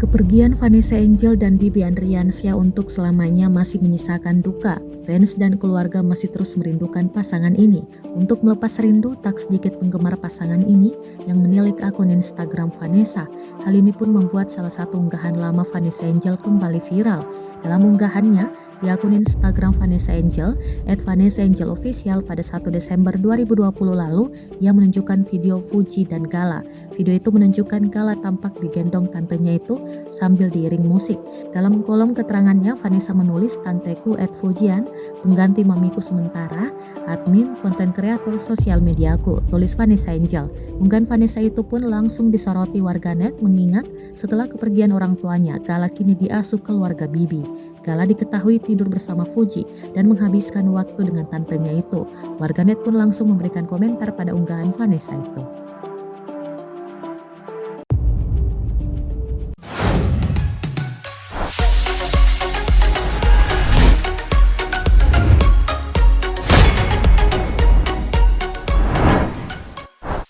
Kepergian Vanessa Angel dan Bibi Andriansyah untuk selamanya masih menyisakan duka. Fans dan keluarga masih terus merindukan pasangan ini. Untuk melepas rindu, tak sedikit penggemar pasangan ini yang menilik akun Instagram Vanessa. Hal ini pun membuat salah satu unggahan lama Vanessa Angel kembali viral. Dalam unggahannya, di akun Instagram Vanessa Angel, @VanessaAngelOfficial pada 1 Desember 2020 lalu, ia menunjukkan video Fuji dan Gala. Video itu menunjukkan Gala tampak digendong tantenya itu sambil diiring musik. Dalam kolom keterangannya, Vanessa menulis, "Tanteku @Fujian, pengganti mamiku sementara, admin konten kreator sosial mediaku," tulis Vanessa Angel. Unggahan Vanessa itu pun langsung disoroti warganet mengingat setelah kepergian orang tuanya, Gala kini diasuh keluarga Bibi. Gala diketahui tidur bersama Fuji dan menghabiskan waktu dengan tantenya itu. Warganet pun langsung memberikan komentar pada unggahan Vanessa itu.